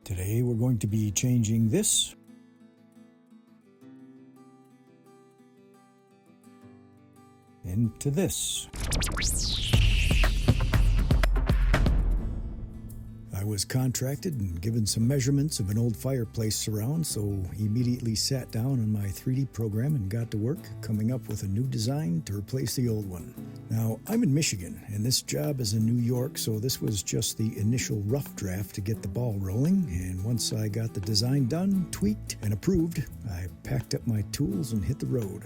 Today we're going to be changing this into this. I was contracted and given some measurements of an old fireplace surround, so immediately sat down on my 3D program and got to work coming up with a new design to replace the old one. Now, I'm in Michigan, and this job is in New York, so this was just the initial rough draft to get the ball rolling, and once I got the design done, tweaked, and approved, I packed up my tools and hit the road.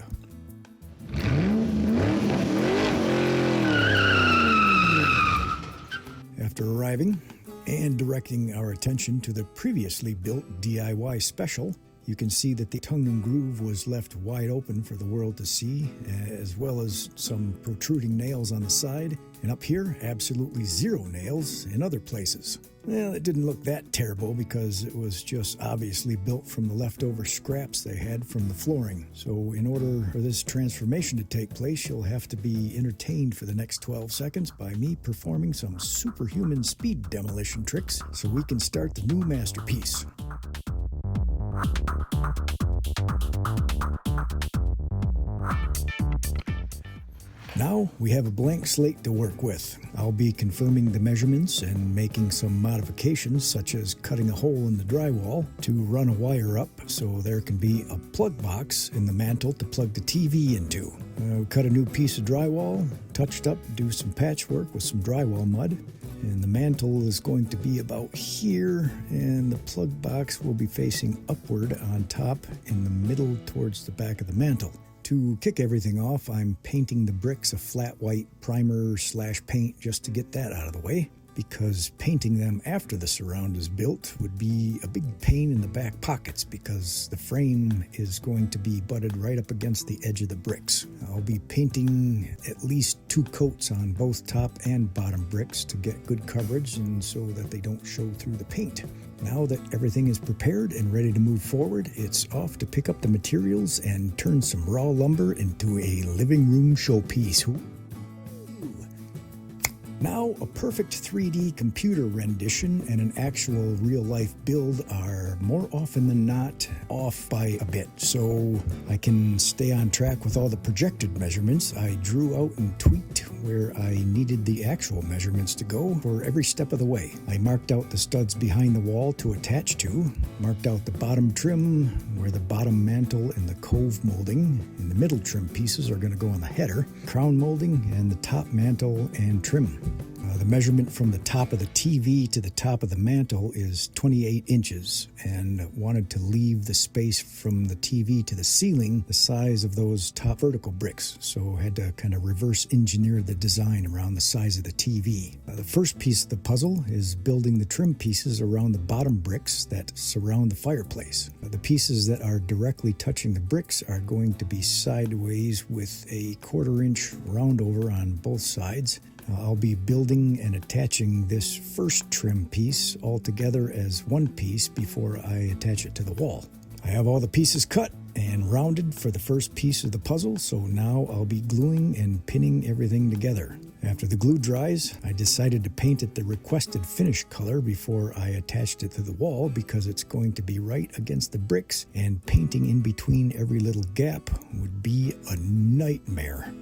After arriving and directing our attention to the previously built DIY special, you can see that the tongue and groove was left wide open for the world to see, as well as some protruding nails on the side, and up here, absolutely zero nails in other places. Well, it didn't look that terrible because it was just obviously built from the leftover scraps they had from the flooring. So in order for this transformation to take place, you'll have to be entertained for the next 12 seconds by me performing some superhuman speed demolition tricks so we can start the new masterpiece. Now we have a blank slate to work with. I'll be confirming the measurements and making some modifications, such as cutting a hole in the drywall to run a wire up so there can be a plug box in the mantel to plug the TV into. Cut a new piece of drywall, touched up, do some patchwork with some drywall mud. And the mantel is going to be about here, and the plug box will be facing upward on top in the middle towards the back of the mantel. To kick everything off, I'm painting the bricks a flat white primer/paint just to get that out of the way, because painting them after the surround is built would be a big pain in the back pockets because the frame is going to be butted right up against the edge of the bricks. I'll be painting at least 2 coats on both top and bottom bricks to get good coverage and so that they don't show through the paint. Now that everything is prepared and ready to move forward, it's off to pick up the materials and turn some raw lumber into a living room showpiece. Now, a perfect 3D computer rendition and an actual real-life build are more often than not off by a bit. So I can stay on track with all the projected measurements. I drew out and tweaked where I needed the actual measurements to go for every step of the way. I marked out the studs behind the wall to attach to, marked out the bottom trim where the bottom mantel and the cove molding and the middle trim pieces are going to go on the header, crown molding, and the top mantel and trim. The measurement from the top of the TV to the top of the mantel is 28 inches, and wanted to leave the space from the TV to the ceiling the size of those top vertical bricks, so had to kind of reverse engineer the design around the size of the TV. The first piece of the puzzle is building the trim pieces around the bottom bricks that surround the fireplace. The pieces that are directly touching the bricks are going to be sideways with a 1/4 inch roundover on both sides. I'll be building and attaching this first trim piece all together as one piece before I attach it to the wall. I have all the pieces cut and rounded for the first piece of the puzzle, so now I'll be gluing and pinning everything together. After the glue dries, I decided to paint it the requested finish color before I attached it to the wall because it's going to be right against the bricks, and painting in between every little gap would be a nightmare.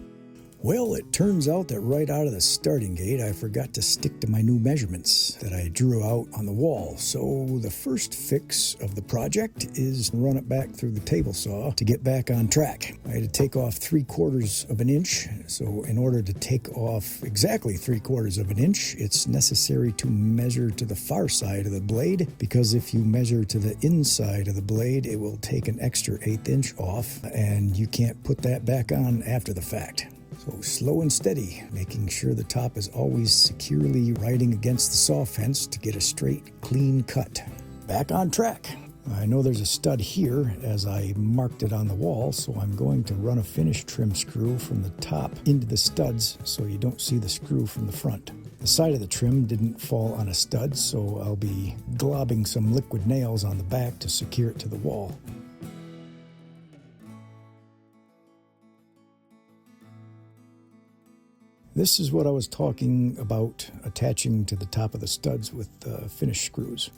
Well, it turns out that right out of the starting gate, I forgot to stick to my new measurements that I drew out on the wall. So the first fix of the project is to run it back through the table saw to get back on track. I had to take off 3/4 of an inch. So in order to take off exactly 3/4 of an inch, it's necessary to measure to the far side of the blade, because if you measure to the inside of the blade, it will take an extra 1/8 inch off, and you can't put that back on after the fact. So slow and steady, making sure the top is always securely riding against the saw fence to get a straight, clean cut. Back on track. I know there's a stud here as I marked it on the wall, so I'm going to run a finish trim screw from the top into the studs so you don't see the screw from the front. The side of the trim didn't fall on a stud, so I'll be globbing some liquid nails on the back to secure it to the wall. This is what I was talking about attaching to the top of the studs with finish screws.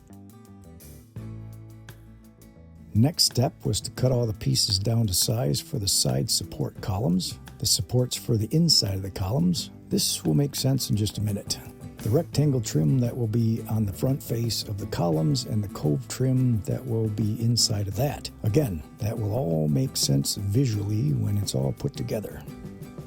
Next step was to cut all the pieces down to size for the side support columns, the supports for the inside of the columns. This will make sense in just a minute. The rectangle trim that will be on the front face of the columns and the cove trim that will be inside of that. Again, that will all make sense visually when it's all put together.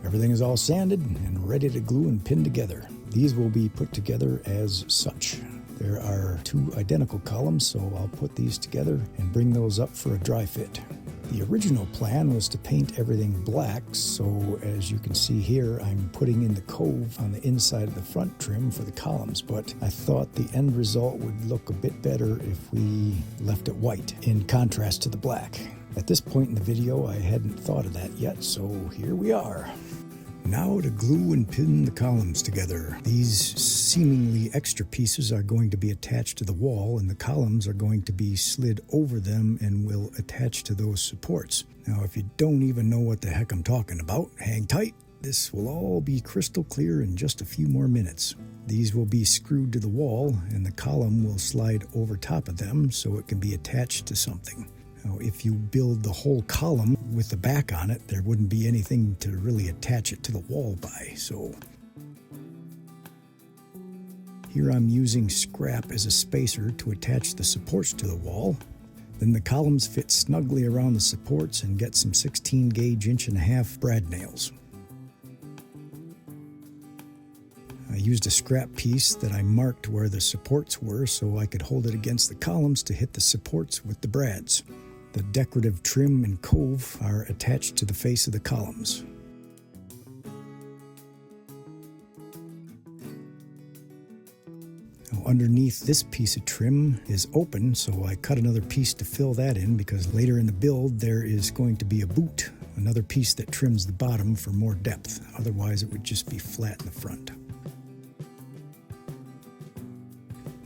Everything is all sanded and ready to glue and pin together. These will be put together as such. There are 2 identical columns, so I'll put these together and bring those up for a dry fit. The original plan was to paint everything black, so as you can see here, I'm putting in the cove on the inside of the front trim for the columns, but I thought the end result would look a bit better if we left it white, in contrast to the black. At this point in the video, I hadn't thought of that yet, so here we are. Now to glue and pin the columns together. These seemingly extra pieces are going to be attached to the wall, and the columns are going to be slid over them and will attach to those supports. Now, if you don't even know what the heck I'm talking about, hang tight. This will all be crystal clear in just a few more minutes. These will be screwed to the wall, and the column will slide over top of them so it can be attached to something. Now, if you build the whole column with the back on it, there wouldn't be anything to really attach it to the wall by. So here I'm using scrap as a spacer to attach the supports to the wall. Then the columns fit snugly around the supports and get some 16 gauge 1.5" brad nails. I used a scrap piece that I marked where the supports were so I could hold it against the columns to hit the supports with the brads. The decorative trim and cove are attached to the face of the columns. Now, underneath this piece of trim is open, so I cut another piece to fill that in because later in the build there is going to be a boot, another piece that trims the bottom for more depth. Otherwise it would just be flat in the front.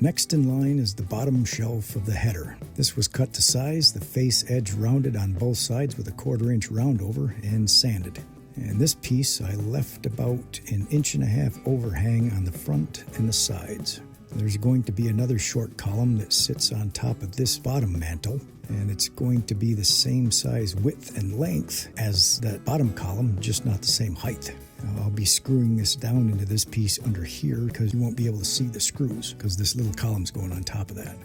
Next in line is the bottom shelf of the header. This was cut to size, the face edge rounded on both sides with a 1/4 inch roundover and sanded. And this piece I left about an 1.5" overhang on the front and the sides. There's going to be another short column that sits on top of this bottom mantel, and it's going to be the same size width and length as that bottom column, just not the same height. I'll be screwing this down into this piece under here because you won't be able to see the screws because this little column's going on top of that.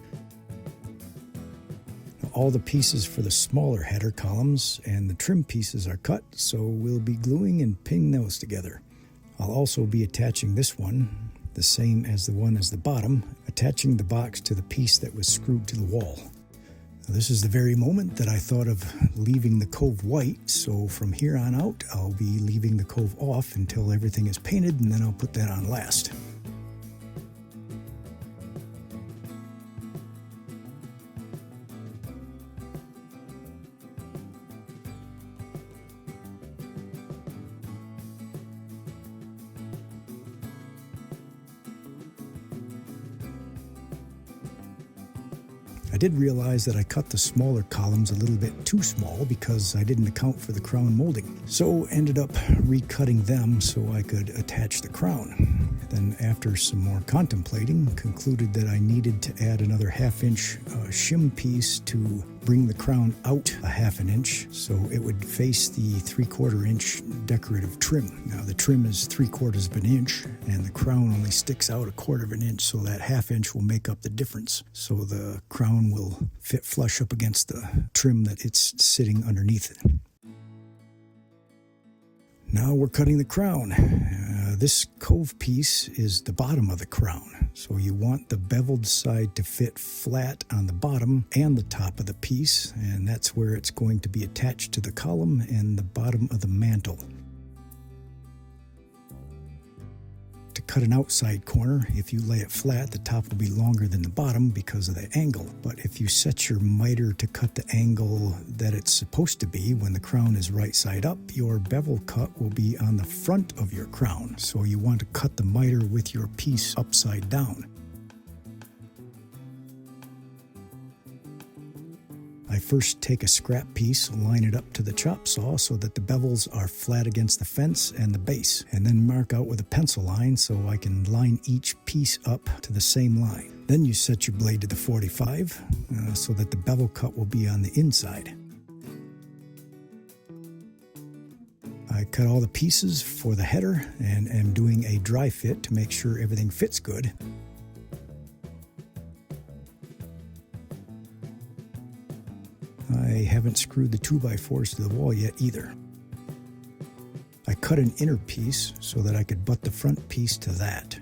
Now, all the pieces for the smaller header columns and the trim pieces are cut, so we'll be gluing and pinning those together. I'll also be attaching this one, the same as the one as the bottom, attaching the box to the piece that was screwed to the wall. This is the very moment that I thought of leaving the cove white, so from here on out I'll be leaving the cove off until everything is painted, and then I'll put that on last. I did realize that I cut the smaller columns a little bit too small because I didn't account for the crown molding, so ended up recutting them so I could attach the crown. Then after some more contemplating, concluded that I needed to add another 1/2 inch shim piece to bring the crown out a 1/2 inch so it would face the 3/4 inch decorative trim. Now the trim is 3/4 inch and the crown only sticks out 1/4 inch, so that 1/2 inch will make up the difference. So the crown will fit flush up against the trim that it's sitting underneath it. Now we're cutting the crown. This cove piece is the bottom of the crown, so you want the beveled side to fit flat on the bottom and the top of the piece, and that's where it's going to be attached to the column and the bottom of the mantel. To cut an outside corner, if you lay it flat, the top will be longer than the bottom because of the angle. But if you set your miter to cut the angle that it's supposed to be when the crown is right side up, your bevel cut will be on the front of your crown. So you want to cut the miter with your piece upside down. I first take a scrap piece, line it up to the chop saw so that the bevels are flat against the fence and the base, and then mark out with a pencil line so I can line each piece up to the same line. Then you set your blade to the 45 so that the bevel cut will be on the inside. I cut all the pieces for the header and am doing a dry fit to make sure everything fits good. I haven't screwed the 2x4s to the wall yet either. I cut an inner piece so that I could butt the front piece to that.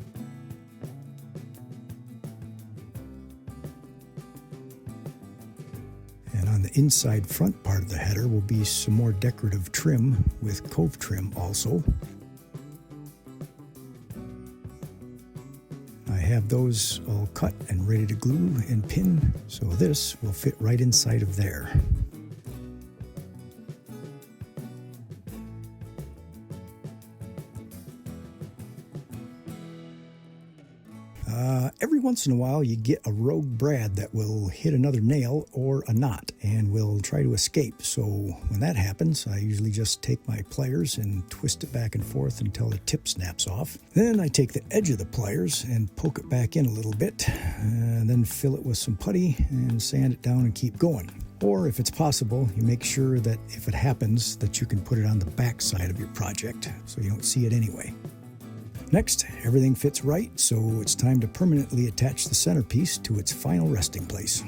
And on the inside front part of the header will be some more decorative trim with cove trim also. I have those all cut and ready to glue and pin, so this will fit right inside of there. Every once in a while you get a rogue brad that will hit another nail or a knot and will try to escape. So when that happens, I usually just take my pliers and twist it back and forth until the tip snaps off. Then I take the edge of the pliers and poke it back in a little bit, and then fill it with some putty and sand it down and keep going. Or if it's possible, you make sure that if it happens that you can put it on the back side of your project so you don't see it anyway. Next, everything fits right, so it's time to permanently attach the centerpiece to its final resting place.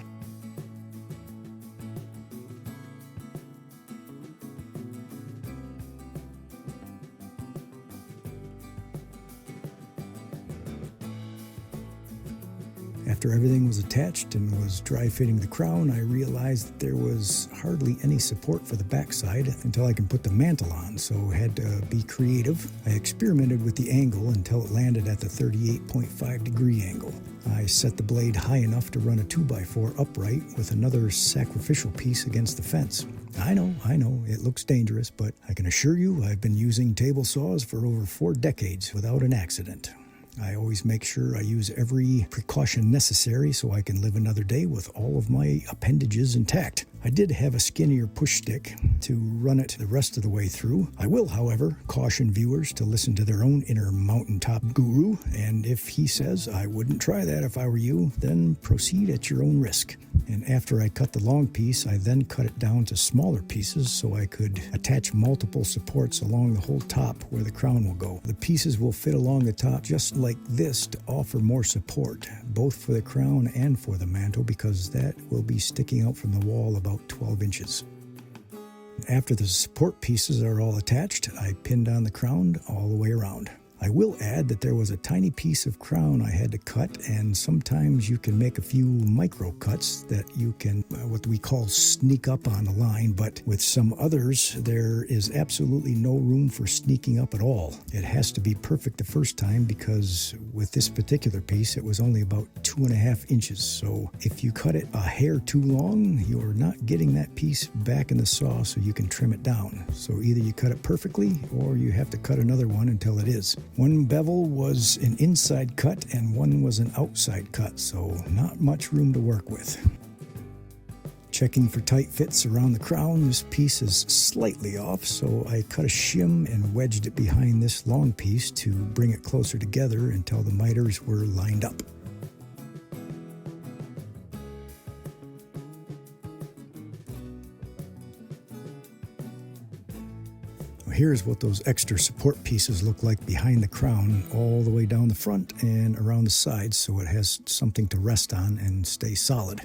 After everything was attached and was dry fitting the crown, I realized that there was hardly any support for the backside until I can put the mantle on, so I had to be creative. I experimented with the angle until it landed at the 38.5 degree angle. I set the blade high enough to run a 2x4 upright with another sacrificial piece against the fence. I know, it looks dangerous, but I can assure you I've been using table saws for over 4 decades without an accident. I always make sure I use every precaution necessary so I can live another day with all of my appendages intact. I did have a skinnier push stick to run it the rest of the way through. I will, however, caution viewers to listen to their own inner mountaintop guru, and if he says I wouldn't try that if I were you, then proceed at your own risk. And after I cut the long piece, I then cut it down to smaller pieces so I could attach multiple supports along the whole top where the crown will go. The pieces will fit along the top just like this to offer more support, both for the crown and for the mantle, because that will be sticking out from the wall about 12 inches. After the support pieces are all attached, I pinned on the crown all the way around. I will add that there was a tiny piece of crown I had to cut, and sometimes you can make a few micro cuts that you can, what we call sneak up on the line, but with some others, there is absolutely no room for sneaking up at all. It has to be perfect the first time because with this particular piece, it was only about 2.5 inches. So if you cut it a hair too long, you're not getting that piece back in the saw so you can trim it down. So either you cut it perfectly or you have to cut another one until it is. One bevel was an inside cut and one was an outside cut, so not much room to work with. Checking for tight fits around the crown, this piece is slightly off, so I cut a shim and wedged it behind this long piece to bring it closer together until the miters were lined up. Here's what those extra support pieces look like behind the crown, all the way down the front and around the sides, so it has something to rest on and stay solid.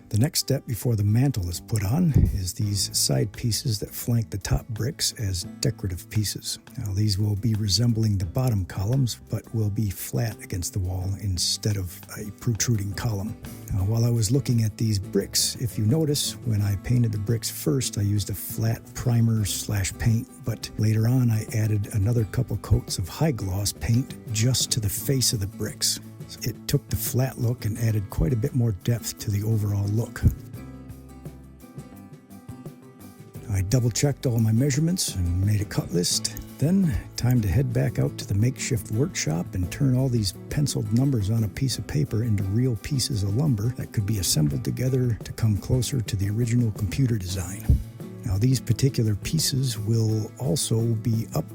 The next step before the mantle is put on is these side pieces that flank the top bricks as decorative pieces. Now these will be resembling the bottom columns, but will be flat against the wall instead of a protruding column. Now while I was looking at these bricks, if you notice, when I painted the bricks first, I used a flat primer/paint, but later on I added another couple coats of high gloss paint just to the face of the bricks. It took the flat look and added quite a bit more depth to the overall look. I double-checked all my measurements and made a cut list. Then, time to head back out to the makeshift workshop and turn all these penciled numbers on a piece of paper into real pieces of lumber that could be assembled together to come closer to the original computer design. Now, these particular pieces will also be up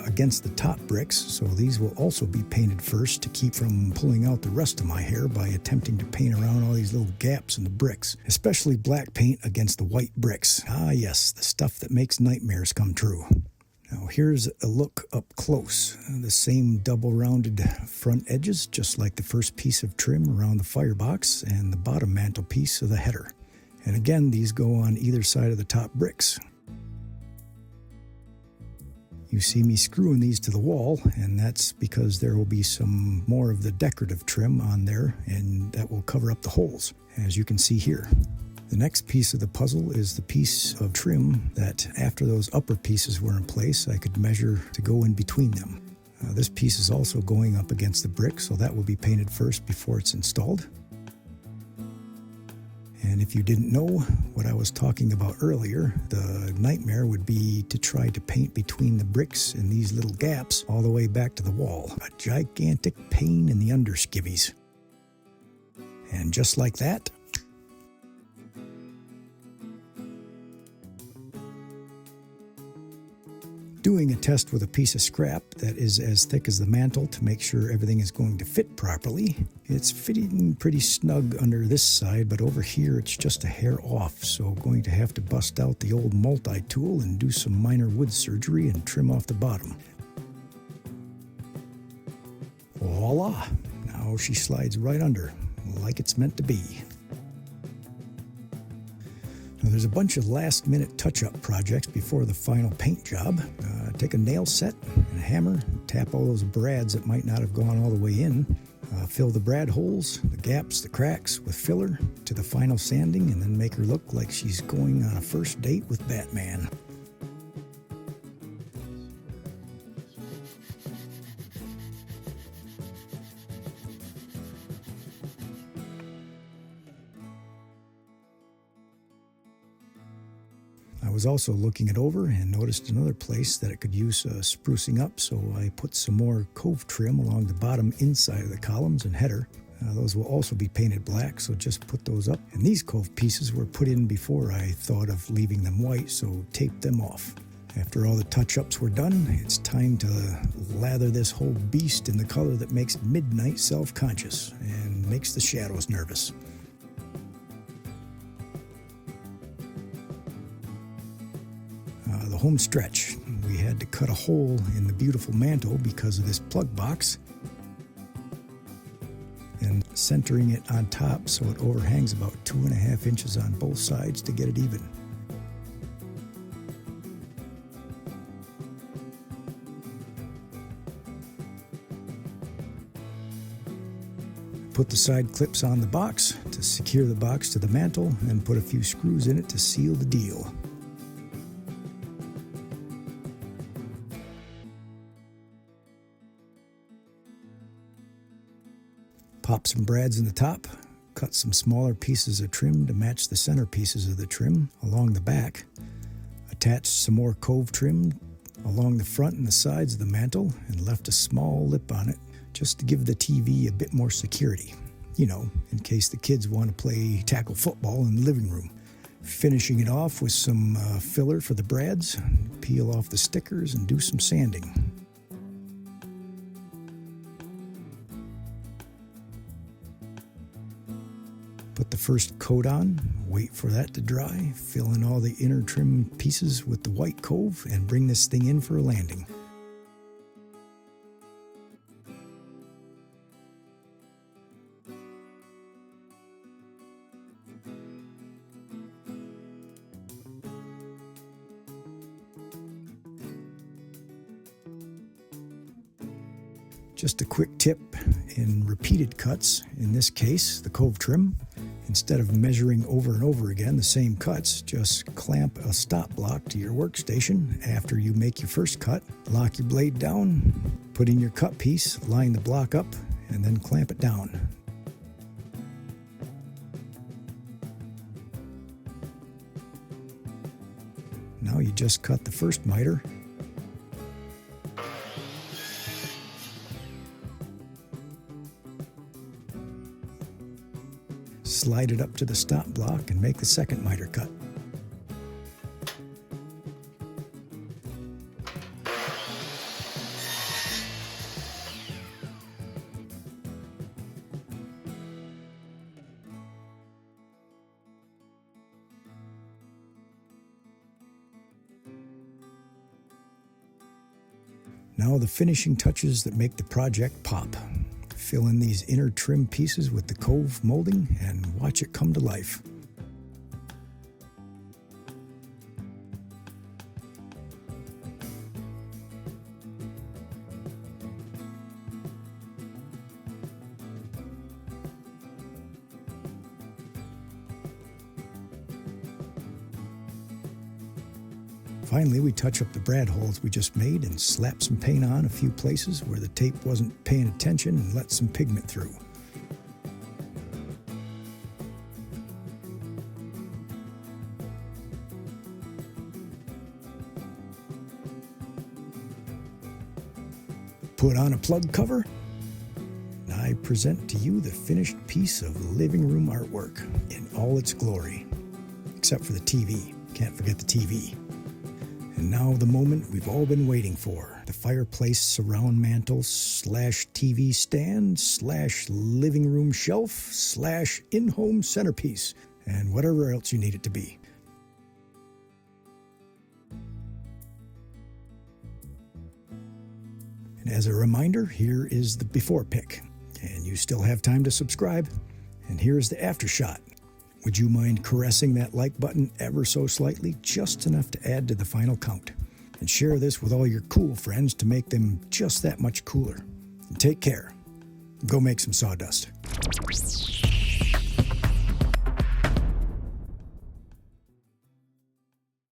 against the top bricks, so these will also be painted first to keep from pulling out the rest of my hair by attempting to paint around all these little gaps in the bricks, especially black paint against the white bricks. Ah yes, the stuff that makes nightmares come true. Now here's a look up close. The same double rounded front edges, just like the first piece of trim around the firebox and the bottom mantelpiece of the header. And again, these go on either side of the top bricks. You see me screwing these to the wall, and that's because there will be some more of the decorative trim on there, and that will cover up the holes, as you can see here. The next piece of the puzzle is the piece of trim that, after those upper pieces were in place, I could measure to go in between them. This piece is also going up against the brick, so that will be painted first before it's installed. And if you didn't know what I was talking about earlier, the nightmare would be to try to paint between the bricks in these little gaps all the way back to the wall. A gigantic pain in the underskivvies. And just like that, doing a test with a piece of scrap that is as thick as the mantle to make sure everything is going to fit properly. It's fitting pretty snug under this side, but over here it's just a hair off, so I'm going to have to bust out the old multi-tool and do some minor wood surgery and trim off the bottom. Voila! Now she slides right under, like it's meant to be. Now, there's a bunch of last-minute touch-up projects before the final paint job. Take a nail set and a hammer, tap all those brads that might not have gone all the way in, fill the brad holes, the gaps, the cracks with filler to the final sanding, and then make her look like she's going on a first date with Batman. I was also looking it over and noticed another place that it could use sprucing up, so I put some more cove trim along the bottom inside of the columns and header. Those will also be painted black, so just put those up. And these cove pieces were put in before I thought of leaving them white, so taped them off. After all the touch-ups were done, it's time to lather this whole beast in the color that makes midnight self-conscious and makes the shadows nervous. The home stretch. We had to cut a hole in the beautiful mantle because of this plug box, and centering it on top so it overhangs about 2.5 inches on both sides to get it even. Put the side clips on the box to secure the box to the mantle, and put a few screws in it to seal the deal. Pop some brads in the top, cut some smaller pieces of trim to match the center pieces of the trim along the back, attach some more cove trim along the front and the sides of the mantle, and left a small lip on it just to give the TV a bit more security, you know, in case the kids want to play tackle football in the living room. Finishing it off with some filler for the brads, peel off the stickers and do some sanding. Put the first coat on, wait for that to dry, fill in all the inner trim pieces with the white cove, and bring this thing in for a landing. Just a quick tip in repeated cuts, in this case the cove trim, instead of measuring over and over again the same cuts, just clamp a stop block to your workstation after you make your first cut, lock your blade down, put in your cut piece, line the block up, and then clamp it down. Now you just cut the first miter, slide it up to the stop block, and make the second miter cut. Now the finishing touches that make the project pop. Fill in these inner trim pieces with the cove molding and watch it come to life. Finally, we touch up the brad holes we just made and slap some paint on a few places where the tape wasn't paying attention and let some pigment through. Put on a plug cover, and I present to you the finished piece of living room artwork in all its glory. Except for the TV. Can't forget the TV. And now the moment we've all been waiting for, the fireplace surround mantel / TV stand / living room shelf / in-home centerpiece, and whatever else you need it to be. And as a reminder, here is the before pic, and you still have time to subscribe. And here's the after shot. Would you mind caressing that like button ever so slightly, just enough to add to the final count? And share this with all your cool friends to make them just that much cooler. And take care. Go make some sawdust.